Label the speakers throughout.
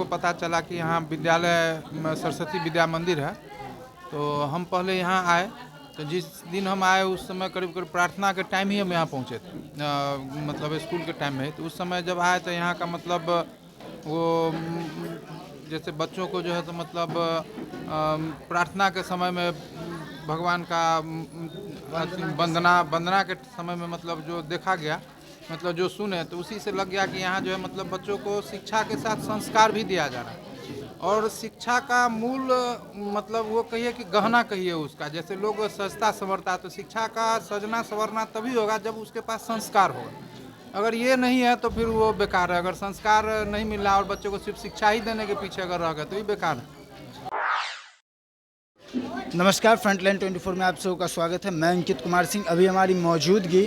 Speaker 1: पता चला कि यहाँ विद्यालय सरस्वती विद्या मंदिर है, तो हम पहले यहाँ आए। तो जिस दिन हम आए उस समय करीब करीब प्रार्थना के टाइम ही हम यहाँ पहुँचे थे, मतलब स्कूल के टाइम में। तो उस समय जब आए तो यहाँ का मतलब वो जैसे बच्चों को जो है तो मतलब प्रार्थना के समय में भगवान का वंदना के समय में मतलब जो देखा गया, मतलब जो सुने, तो उसी से लग गया कि यहाँ जो है मतलब बच्चों को शिक्षा के साथ संस्कार भी दिया जा रहा है। और शिक्षा का मूल मतलब वो कहिए कि गहना कहिए उसका, जैसे लोग सजता संवरता, तो शिक्षा का सजना संवरना तभी होगा जब उसके पास संस्कार होगा। अगर ये नहीं है तो फिर वो बेकार है। अगर संस्कार नहीं मिल रहा और बच्चों को सिर्फ शिक्षा ही देने के पीछे अगर रह गए तो ये बेकार है।
Speaker 2: नमस्कार, फ्रंटलाइन 24 में आप सबका का स्वागत है। मैं अंकित कुमार सिंह। अभी हमारी मौजूदगी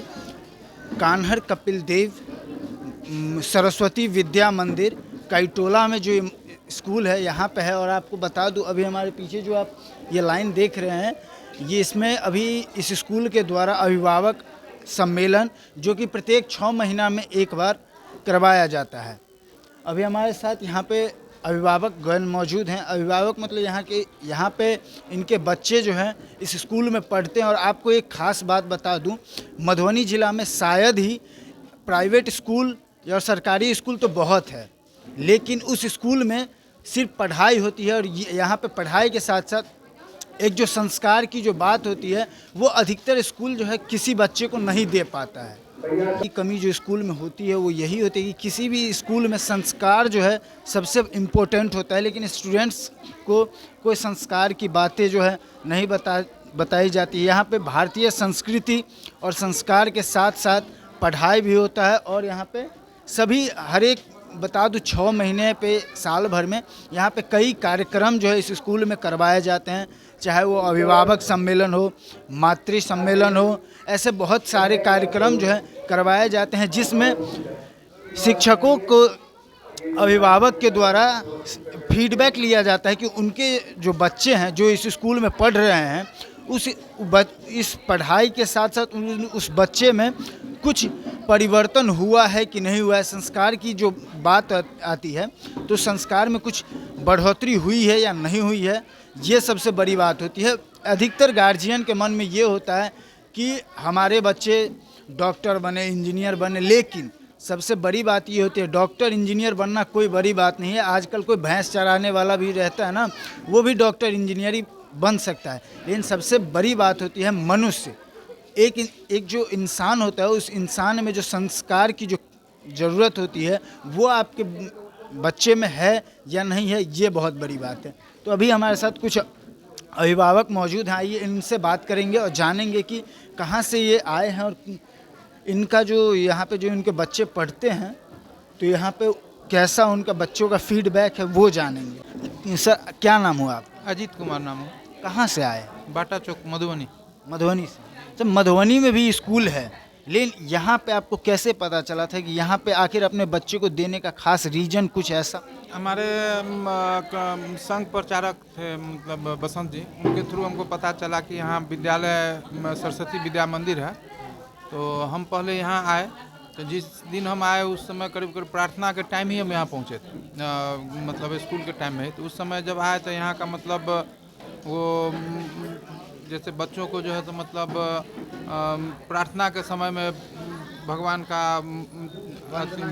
Speaker 2: कान्हर कपिल देव सरस्वती विद्या मंदिर काइटोला में जो स्कूल है यहाँ पे है। और आपको बता दूं, अभी हमारे पीछे जो आप ये लाइन देख रहे हैं, ये इसमें अभी इस स्कूल के द्वारा अभिभावक सम्मेलन जो कि प्रत्येक 6 महीना में एक बार करवाया जाता है। अभी हमारे साथ यहाँ पे अभिभावक गण मौजूद हैं। अभिभावक मतलब यहाँ पे इनके बच्चे जो हैं इस स्कूल में पढ़ते हैं। और आपको एक ख़ास बात बता दूं, मधुबनी ज़िला में शायद ही प्राइवेट स्कूल या सरकारी स्कूल तो बहुत है, लेकिन उस स्कूल में सिर्फ पढ़ाई होती है। और यहाँ पे पढ़ाई के साथ साथ एक जो संस्कार की जो बात होती है वो अधिकतर स्कूल जो है किसी बच्चे को नहीं दे पाता है। की कमी जो स्कूल में होती है वो यही होती है कि किसी भी स्कूल में संस्कार जो है सबसे इम्पोर्टेंट होता है, लेकिन स्टूडेंट्स को कोई संस्कार की बातें जो है नहीं बताई जाती है। यहाँ पे भारतीय संस्कृति और संस्कार के साथ साथ पढ़ाई भी होता है। और यहाँ पे सभी हर एक बता दूँ 6 महीने पे साल भर में यहाँ पे कई कार्यक्रम जो है इस स्कूल में करवाए जाते हैं, चाहे वो अभिभावक सम्मेलन हो, मातृ सम्मेलन हो, ऐसे बहुत सारे कार्यक्रम जो है करवाए जाते हैं, जिसमें शिक्षकों को अभिभावक के द्वारा फीडबैक लिया जाता है कि उनके जो बच्चे हैं जो इस स्कूल में पढ़ रहे हैं इस पढ़ाई के साथ साथ उस बच्चे में कुछ परिवर्तन हुआ है कि नहीं हुआ है। संस्कार की जो बात आती है तो संस्कार में कुछ बढ़ोतरी हुई है या नहीं हुई है, ये सबसे बड़ी बात होती है। अधिकतर गार्जियन के मन में ये होता है कि हमारे बच्चे डॉक्टर बने, इंजीनियर बने, लेकिन सबसे बड़ी बात ये होती है डॉक्टर इंजीनियर बनना कोई बड़ी बात नहीं है। आजकल कोई भैंस चराने वाला भी रहता है ना, वो भी डॉक्टर इंजीनियर बन सकता है। लेकिन सबसे बड़ी बात होती है मनुष्य, एक जो इंसान होता है उस इंसान में जो संस्कार की जो ज़रूरत होती है वो आपके बच्चे में है या नहीं है, ये बहुत बड़ी बात है। तो अभी हमारे साथ कुछ अभिभावक मौजूद हैं, आइए इनसे बात करेंगे और जानेंगे कि कहाँ से ये आए हैं और इनका जो यहाँ पे जो इनके बच्चे पढ़ते हैं तो यहाँ पे कैसा उनका बच्चों का फीडबैक है वो जानेंगे। सर, क्या नाम हुआ आप?
Speaker 1: अजीत कुमार नाम है।
Speaker 2: कहाँ से आए?
Speaker 1: बाटा चौक, मधुबनी।
Speaker 2: मधुबनी से। तो मधुबनी में भी स्कूल है, लेकिन यहाँ पे आपको कैसे पता चला था कि यहाँ पे आखिर अपने बच्चे को देने का खास रीजन कुछ ऐसा?
Speaker 1: हमारे संघ प्रचारक थे मतलब बसंत जी, उनके थ्रू हमको पता चला कि यहाँ विद्यालय सरस्वती विद्या मंदिर है। तो हम पहले यहाँ आए। तो जिस दिन हम आए उस समय करीब करीब प्रार्थना के टाइम ही हम यहाँ पहुँचे थे, मतलब स्कूल के टाइम में। तो उस समय जब आए तो यहाँ का मतलब वो जैसे बच्चों को जो है तो मतलब प्रार्थना के समय में भगवान का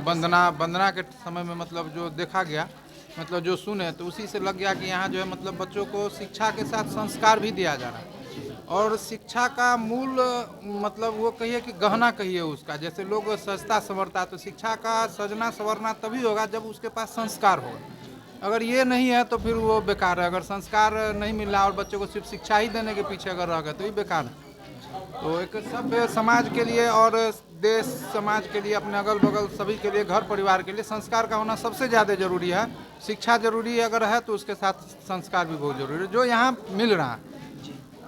Speaker 1: वंदना के समय में मतलब जो देखा गया, मतलब जो सुने, तो उसी से लग गया कि यहाँ जो है मतलब बच्चों को शिक्षा के साथ संस्कार भी दिया जा रहा है। और शिक्षा का मूल मतलब वो कहिए कि गहना कहिए उसका, जैसे लोग सजता संवरता, तो शिक्षा का सजना संवरना तभी होगा जब उसके पास संस्कार होगा। अगर ये नहीं है तो फिर वो बेकार है। अगर संस्कार नहीं मिल रहा और बच्चों को सिर्फ शिक्षा ही देने के पीछे अगर रह गए तो ये बेकार है। तो एक सभ्य समाज के लिए और देश समाज के लिए, अपने अगल बगल सभी के लिए, घर परिवार के लिए संस्कार का होना सबसे ज़्यादा जरूरी है। शिक्षा जरूरी अगर है तो उसके साथ संस्कार भी बहुत जरूरी है, जो यहाँ मिल रहा है।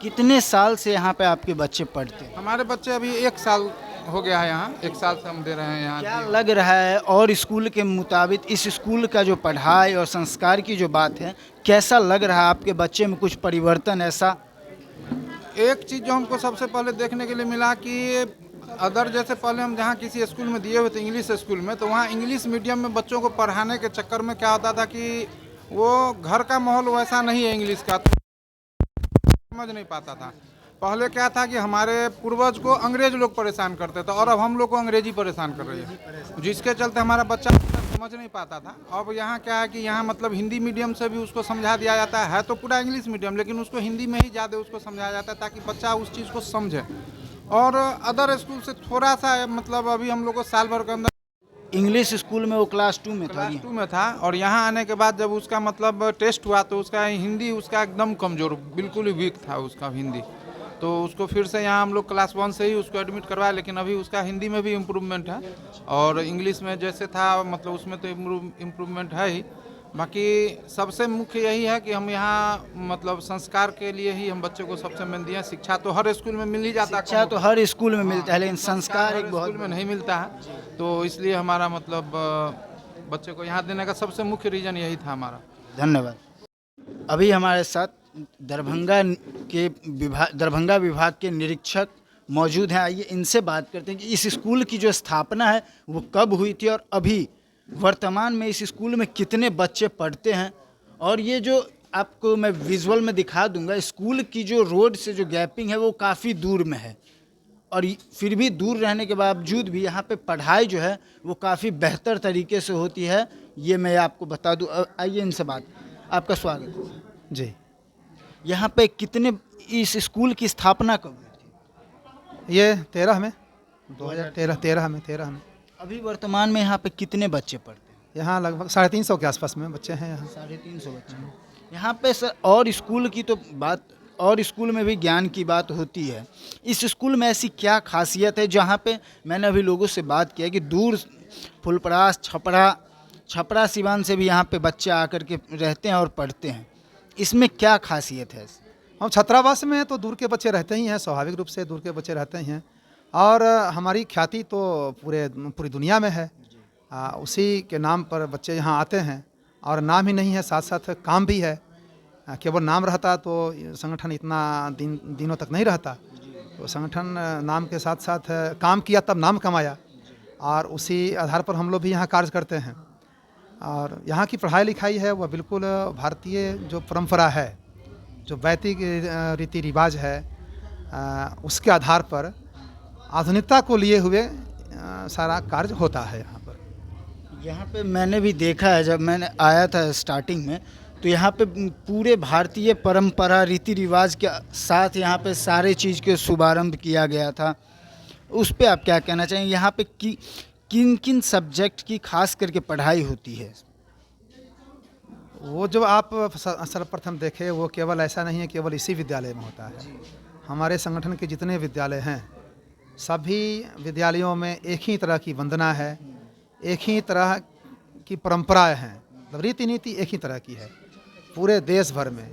Speaker 2: कितने साल से यहाँ पे आपके बच्चे पढ़ते हैं?
Speaker 1: हमारे बच्चे अभी 1 साल हो गया है यहाँ, 1 साल से हम दे रहे हैं यहाँ।
Speaker 2: क्या लग रहा है और स्कूल के मुताबिक इस स्कूल का जो पढ़ाई और संस्कार की जो बात है, कैसा लग रहा है आपके बच्चे में कुछ परिवर्तन ऐसा?
Speaker 1: एक चीज़ जो हमको सबसे पहले देखने के लिए मिला कि अदर जैसे पहले हम जहाँ किसी स्कूल में दिए हुए थे इंग्लिश स्कूल में, तो वहाँ इंग्लिश मीडियम में बच्चों को पढ़ाने के चक्कर में क्या होता था कि वो घर का माहौल वैसा नहीं है इंग्लिश का, तो समझ नहीं पाता था। पहले क्या था कि हमारे पूर्वज को अंग्रेज लोग परेशान करते थे और अब हम लोग को अंग्रेजी परेशान कर रही है, जिसके चलते हमारा बच्चा समझ नहीं पाता था। अब यहाँ क्या है कि यहाँ मतलब हिंदी मीडियम से भी उसको समझा दिया जाता है तो पूरा इंग्लिश मीडियम, लेकिन उसको हिंदी में ही ज़्यादा उसको समझाया जाता है ताकि बच्चा उस चीज़ को समझे। और अदर स्कूल से थोड़ा सा मतलब अभी हम लोग को साल भर के अंदर
Speaker 2: इंग्लिश स्कूल में वो क्लास 2 में था।
Speaker 1: क्लास 2 में था और यहाँ आने के बाद जब उसका मतलब टेस्ट हुआ तो उसका हिंदी उसका एकदम कमज़ोर, बिल्कुल ही वीक था उसका हिंदी। तो उसको फिर से यहाँ हम लोग क्लास 1 से ही उसको एडमिट करवाया, लेकिन अभी उसका हिंदी में भी इम्प्रूवमेंट है और इंग्लिश में जैसे था मतलब उसमें तो इम्प्रूवमेंट है ही। बाकी सबसे मुख्य यही है कि हम यहाँ मतलब संस्कार के लिए ही हम बच्चे को सबसे मेन दिए हैं। शिक्षा तो हर स्कूल में मिल ही जाता है,
Speaker 2: शिक्षा तो हर स्कूल में मिलता है, लेकिन संस्कार
Speaker 1: हर
Speaker 2: एक बहुत
Speaker 1: स्कूल में नहीं मिलता है, तो इसलिए हमारा मतलब बच्चे को यहाँ देने का सबसे मुख्य रीज़न यही था हमारा।
Speaker 2: धन्यवाद। अभी हमारे साथ दरभंगा विभाग के निरीक्षक मौजूद हैं। आइए इनसे बात करते हैं कि इस स्कूल की जो स्थापना है वो कब हुई थी और अभी वर्तमान में इस स्कूल में कितने बच्चे पढ़ते हैं। और ये जो आपको मैं विजुअल में दिखा दूंगा, स्कूल की जो रोड से जो गैपिंग है वो काफ़ी दूर में है और फिर भी दूर रहने के बावजूद भी यहाँ पे पढ़ाई जो है वो काफ़ी बेहतर तरीके से होती है, ये मैं आपको बता दूं। आइए इनसे बात। आपका स्वागत है
Speaker 3: जी।
Speaker 2: यहाँ पे। कितने इस स्कूल की स्थापना कब हुई थी?
Speaker 3: ये 13 में 2013 में।
Speaker 2: अभी वर्तमान में यहाँ पे कितने बच्चे पढ़ते हैं?
Speaker 3: यहाँ लगभग 350 के आसपास में बच्चे हैं यहाँ।
Speaker 2: 350 बच्चे हैं यहाँ पे सर। और स्कूल की तो बात, और स्कूल में भी ज्ञान की बात होती है। इस स्कूल में ऐसी क्या खासियत है जहाँ पे मैंने अभी लोगों से बात किया कि दूर फुलपरास छपरा सिवान से भी यहाँ पे बच्चे आकर के रहते हैं और पढ़ते हैं। इसमें क्या खासियत है?
Speaker 3: हम छात्रावास में तो दूर के बच्चे रहते ही हैं, स्वाभाविक रूप से दूर के बच्चे रहते ही हैं और हमारी ख्याति तो पूरी दुनिया में है। उसी के नाम पर बच्चे यहाँ आते हैं और नाम ही नहीं है, साथ साथ काम भी है। केवल नाम रहता तो संगठन इतना दिनों तक नहीं रहता, तो संगठन नाम के साथ साथ काम किया तब नाम कमाया और उसी आधार पर हम लोग भी यहाँ कार्य करते हैं। और यहाँ की पढ़ाई लिखाई है वह बिल्कुल भारतीय जो परंपरा है, जो वैदिक रीति रिवाज है, उसके आधार पर आधुनिकता को लिए हुए सारा कार्य होता है यहाँ पर।
Speaker 2: यहाँ पे मैंने भी देखा है, जब मैंने आया था स्टार्टिंग में तो यहाँ पे पूरे भारतीय परंपरा रीति रिवाज के साथ यहाँ पे सारे चीज़ के शुभारंभ किया गया था। उस पे आप क्या कहना चाहेंगे? यहाँ पे किन किन सब्जेक्ट की खास करके पढ़ाई होती है?
Speaker 3: वो जो आप सर्वप्रथम देखें वो केवल ऐसा नहीं है केवल इसी विद्यालय में होता है। हमारे संगठन के जितने विद्यालय हैं सभी विद्यालयों में एक ही तरह की वंदना है, एक ही तरह की परंपराएं हैं, मतलब रीति नीति एक ही तरह की है पूरे देश भर में।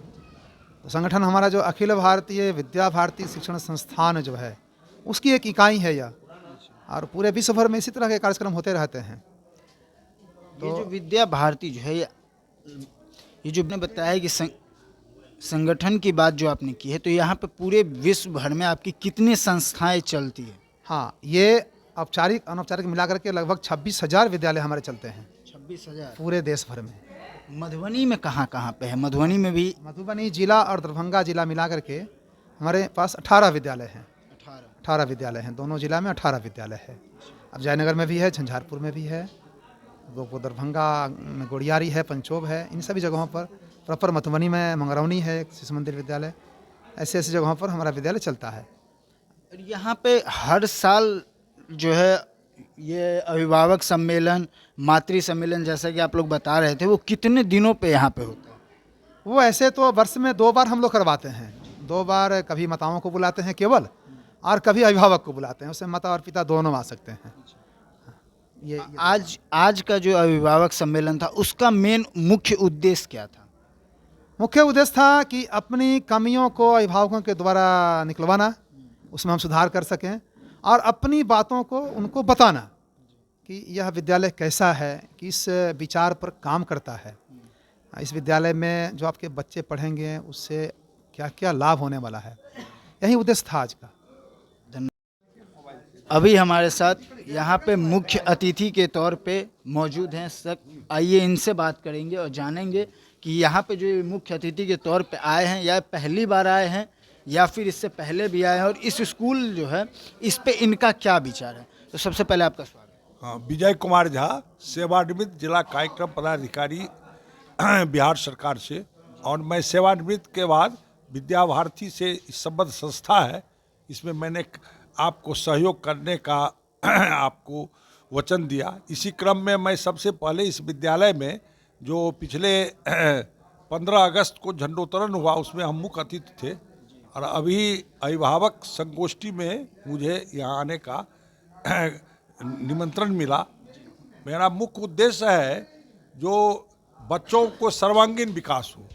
Speaker 3: तो संगठन हमारा जो अखिल भारतीय विद्या भारती शिक्षण संस्थान जो है उसकी एक इकाई है यह, और पूरे विश्व भर में इसी तरह के कार्यक्रम होते रहते हैं।
Speaker 2: तो ये जो विद्या भारती जो है, ये जो आपने बताया कि संगठन की बात जो आपने की है, तो यहाँ पे पूरे विश्व भर में आपकी कितनी संस्थाएं चलती है?
Speaker 3: हाँ, ये औपचारिक अनौपचारिक मिलाकर के लगभग 26,000 विद्यालय हमारे चलते हैं
Speaker 2: 26,000
Speaker 3: पूरे देश भर में।
Speaker 2: मधुबनी में कहाँ कहाँ पे है? मधुबनी में भी
Speaker 3: मधुबनी जिला और दरभंगा जिला मिलाकर के हमारे पास 18 विद्यालय हैं। 18 विद्यालय हैं, दोनों जिला में 18 विद्यालय है। अब जयनगर में भी है, झंझारपुर में भी है, वो दरभंगा में गोड़ियारी है, पंचोब है, इन सभी जगहों पर। प्रॉपर मधुबनी में मंगरौनी है एक शिशु मंदिर विद्यालय। ऐसे ऐसे जगहों पर हमारा विद्यालय चलता है।
Speaker 2: यहाँ पे हर साल जो है ये अभिभावक सम्मेलन, मातृ सम्मेलन जैसा कि आप लोग बता रहे थे, वो कितने दिनों पे यहाँ पे होता है?
Speaker 3: वो ऐसे तो वर्ष में 2 बार हम लोग करवाते हैं। 2 बार कभी माताओं को बुलाते हैं केवल, और कभी अभिभावक को बुलाते हैं, उसमें माता और पिता दोनों आ सकते हैं। ये
Speaker 2: आज का जो अभिभावक सम्मेलन था उसका मेन मुख्य उद्देश्य क्या था?
Speaker 3: मुख्य उद्देश्य था कि अपनी कमियों को अभिभावकों के द्वारा निकलवाना, उसमें हम सुधार कर सकें, और अपनी बातों को उनको बताना कि यह विद्यालय कैसा है, किस विचार पर काम करता है, इस विद्यालय में जो आपके बच्चे पढ़ेंगे उससे क्या क्या लाभ होने वाला है। यही उद्देश्य था आज का।
Speaker 2: अभी हमारे साथ यहाँ पे मुख्य अतिथि के तौर पे मौजूद हैं सर। आइए इनसे बात करेंगे और जानेंगे कि यहाँ पे जो ये मुख्य अतिथि के तौर पे आए हैं या पहली बार आए हैं या फिर इससे पहले भी आए हैं, और इस स्कूल जो है इस पे इनका क्या विचार है। तो सबसे पहले आपका स्वागत।
Speaker 4: हाँ, विजय कुमार झा, सेवानिवृत्त जिला कार्यक्रम पदाधिकारी बिहार सरकार से। और मैं सेवानिवृत्त के बाद विद्या भारती से इस संबद्ध संस्था है, इसमें मैंने आपको सहयोग करने का आपको वचन दिया। इसी क्रम में मैं सबसे पहले इस विद्यालय में जो पिछले 15 अगस्त को झंडोत्तोलन हुआ उसमें हम मुख्य अतिथि थे, और अभी अभिभावक संगोष्ठी में मुझे यहाँ आने का निमंत्रण मिला। मेरा मुख्य उद्देश्य है जो बच्चों को सर्वांगीण विकास हो।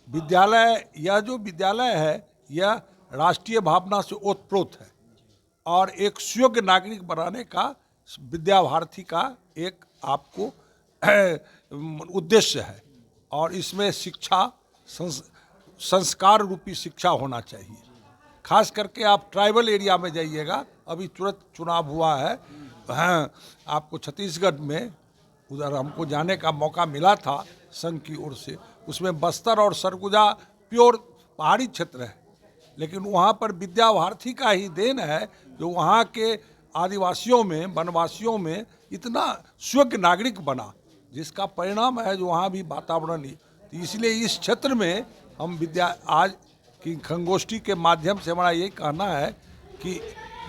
Speaker 4: विद्यालय, यह जो विद्यालय है यह राष्ट्रीय भावना से ओतप्रोत है और एक सुयोग्य नागरिक बनाने का विद्या भारती का एक आपको उद्देश्य है। और इसमें शिक्षा संस्कार रूपी शिक्षा होना चाहिए। खास करके आप ट्राइबल एरिया में जाइएगा, अभी तुरंत चुनाव हुआ है, हाँ, आपको छत्तीसगढ़ में उधर हमको जाने का मौका मिला था संघ की ओर से। उसमें बस्तर और सरगुजा प्योर पहाड़ी क्षेत्र है, लेकिन वहाँ पर विद्या भारती का ही देन है जो वहाँ के आदिवासियों में, वनवासियों में इतना सुयोग्य नागरिक बना, जिसका परिणाम है जो वहाँ भी वातावरण ही। तो इसलिए इस क्षेत्र में हम आज की संगोष्ठी के माध्यम से हमारा यही कहना है कि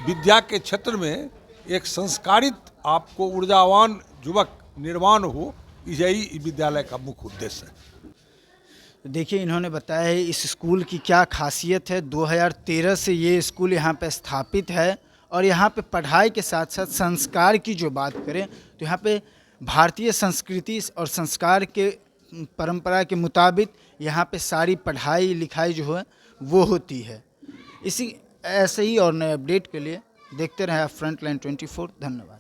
Speaker 4: विद्या के क्षेत्र में एक संस्कारित आपको ऊर्जावान युवक निर्माण हो, यही विद्यालय का मुख्य उद्देश्य है।
Speaker 2: देखिए, इन्होंने बताया है इस स्कूल की क्या खासियत है। 2013 से ये स्कूल यहाँ पे स्थापित है और यहाँ पे पढ़ाई के साथ साथ संस्कार की जो बात करें तो यहाँ पे भारतीय संस्कृति और संस्कार के परंपरा के मुताबिक यहाँ पे सारी पढ़ाई लिखाई जो है वो होती है। इसी ऐसे ही और नए अपडेट के लिए देखते रहें फ्रंटलाइन 24। धन्यवाद।